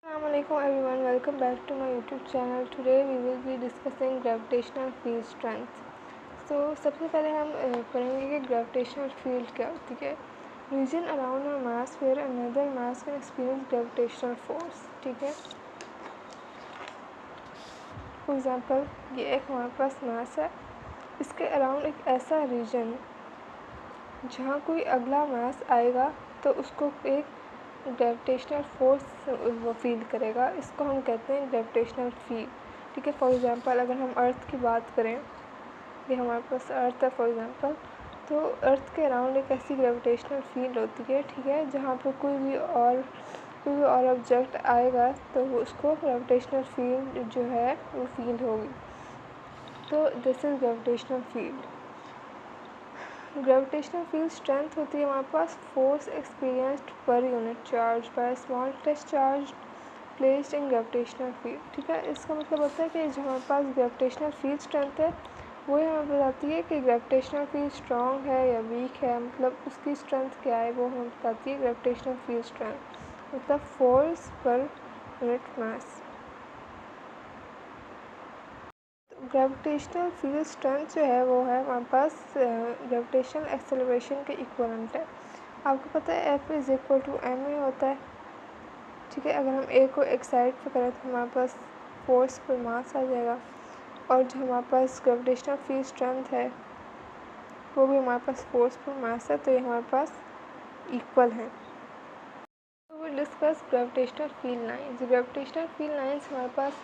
Assalamualaikum everyone, welcome back to my YouTube channel. Today we will be discussing gravitational field strength. So सबसे पहले हम पढ़ेंगे कि gravitational field क्या होती है. Region around a mass where another mass can experience gravitational force. ठीक है. For example, ये एक हमारे पास mass है. इसके around एक ऐसा region जहाँ कोई अगला mass आएगा तो उसको एक ग्रेविटेशनल फोर्स वो फील करेगा. इसको हम कहते हैं ग्रेविटेशनल फील्ड. ठीक है. फॉर एग्जांपल अगर हम अर्थ की बात करें, ये हमारे पास अर्थ है फॉर एग्जांपल, तो अर्थ के अराउंड एक ऐसी ग्रेविटेशनल फील्ड होती है. ठीक है. जहाँ पर कोई भी और ऑब्जेक्ट आएगा तो वो उसको ग्रेविटेशनल फील्ड जो है वो फील होगी. तो this is gravitational field. Gravitational field strength होती है हमारे पास force experienced per unit charge by small test charge placed in gravitational field. ठीक है. इसका मतलब होता है कि जो हमारे पास ग्रेविटेशनल फील्ड स्ट्रेंथ है वो हमें बताती है कि ग्रेविटेशनल फील्ड स्ट्रॉन्ग है या वीक है. मतलब उसकी स्ट्रेंथ क्या है वो हमें बताती है ग्रेविटेशनल फील्ड स्ट्रेंथ, मतलब force per unit mass. Gravitational field strength जो है वो है हमारे पास ग्रेविटेशनल एक्सेलरेशन के इक्वलेंट है. आपको पता है F is equal to ma होता है. ठीक है. अगर हम a को एक साइड पे करें तो हमारे पास फोर्स पर मास आ जाएगा, और जो हमारे पास ग्रेविटेशनल फील्ड स्ट्रेंथ है वो भी हमारे पास फोर्स पर मास है. तो ये हमारे पास इक्वल है. तो we discuss gravitational field lines. Gravitational field lines हमारे पास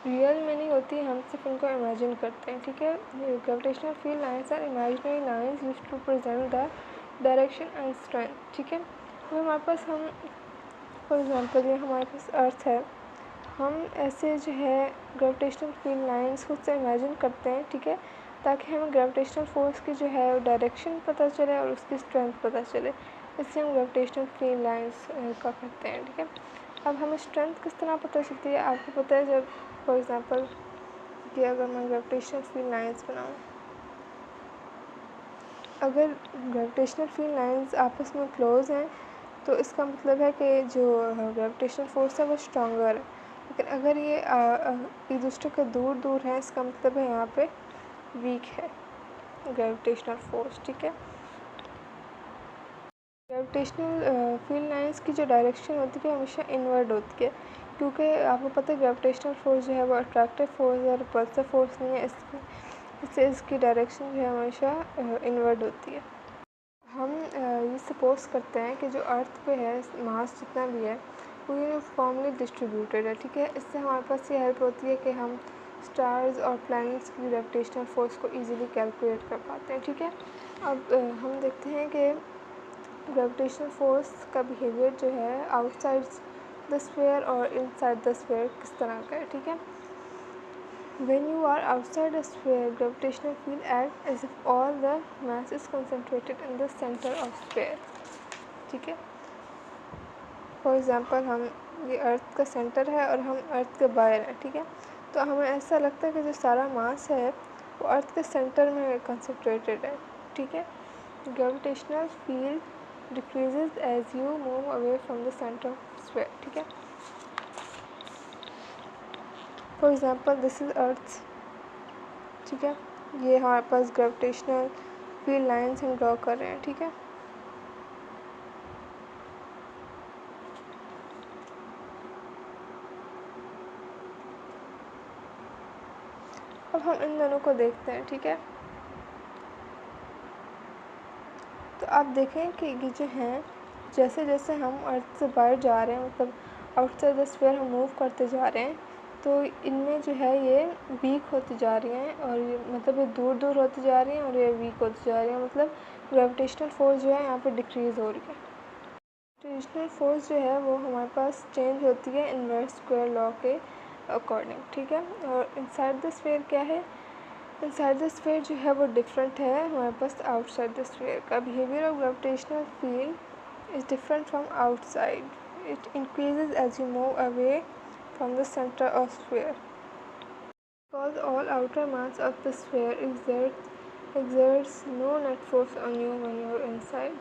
रियल में नहीं होती है, हम सिर्फ इनको इमेजिन करते हैं. ठीक है. Gravitational field lines are imaginary lines used to present the direction and strength. ठीक है. तो हमारे पास हम फॉर एग्जांपल ये हमारे पास अर्थ है, हम ऐसे जो है ग्रेविटेशनल फील्ड लाइंस खुद से इमेजिन करते हैं. ठीक है. ताकि हमें ग्रेविटेशनल फोर्स की जो है डायरेक्शन पता चले और उसकी स्ट्रेंथ पता चले. इसलिए हम ग्रेविटेशनल फील्ड लाइंस का करते हैं. ठीक है. अब हमें स्ट्रेंथ किस तरह पता चलती है. आपको पता है जब फॉर एग्जांपल कि अगर मैं ग्रेविटेशनल फील्ड लाइंस बनाऊँ, अगर ग्रेविटेशनल फील्ड लाइंस आपस में क्लोज हैं तो इसका मतलब है कि जो ग्रेविटेशनल फोर्स है वो स्ट्रॉन्गर है. लेकिन अगर ये एक दूसरे के दूर दूर है, इसका मतलब है यहाँ पे वीक है ग्रेविटेशनल फोर्स. ठीक है. ग्रेविटेशनल फील्ड लाइंस की जो डायरेक्शन होती है हमेशा इनवर्ड होती है, क्योंकि आपको पता है ग्रेविटेशनल फोर्स जो है वो अट्रैक्टिव फोर्स और रिपल्सिव फोर्स नहीं है. इससे इसकी डायरेक्शन जो है हमेशा इनवर्ड होती है. हम ये सपोज करते हैं कि जो अर्थ पे है मास जितना भी है वो यूनिफॉर्मली डिस्ट्रीब्यूटेड है. ठीक है. इससे हमारे पास ये हेल्प होती है कि हम स्टार्स और प्लैनेट्स की ग्रेविटेशनल फोर्स को इजीली कैलकुलेट कर पाते हैं. ठीक है. अब हम देखते हैं कि ग्रेविटेशनल फोर्स का बिहेवियर जो है आउटसाइड द स्फीयर और इनसाइड द स्फीयर किस तरह का है. ठीक है. When you are outside a sphere, gravitational field acts as if all the mass is concentrated in the center of sphere. ठीक है. फॉर एग्ज़ाम्पल हम ये अर्थ का सेंटर है और हम अर्थ के बाहर हैं. ठीक है. तो हमें ऐसा लगता है कि जो सारा मास है वो अर्थ के सेंटर में कंसनट्रेटेड है. ठीक है. Gravitational field decreases as you move away from the center of sphere. ठीक है. फॉर एग्ज़ाम्पल दिस इज़ अर्थ. ठीक है. ये हमारे पास ग्रेविटेशनल फील्ड लाइंस हम ड्रॉ कर रहे हैं. ठीक है. अब हम इन दोनों को देखते हैं. ठीक है. तो आप देखें कि ये जो हैं जैसे जैसे हम अर्थ से बाहर जा रहे हैं, मतलब आउटसाइड द स्फीयर हम मूव करते जा रहे हैं, तो इनमें जो है ये वीक होती जा रही हैं और ये मतलब ये दूर दूर होती जा रही हैं और ये वीक होती जा रही हैं. मतलब ग्रेविटेशनल फोर्स जो है यहाँ पे डिक्रीज़ हो रही है. ग्रेविटेशनल फोर्स जो है वो हमारे पास चेंज होती है इनवर्स स्क्वायर लॉ के अकॉर्डिंग. ठीक है. और इनसाइड द स्फीयर क्या है, इनसाइड द स्फीयर जो है वो डिफरेंट है हमारे पास आउटसाइड द स्फीयर का. Behaviour of gravitational field is different from outside. It increases as you move away from the centre of sphere. Because all outer mass of the sphere exerts no net force on you when you are inside.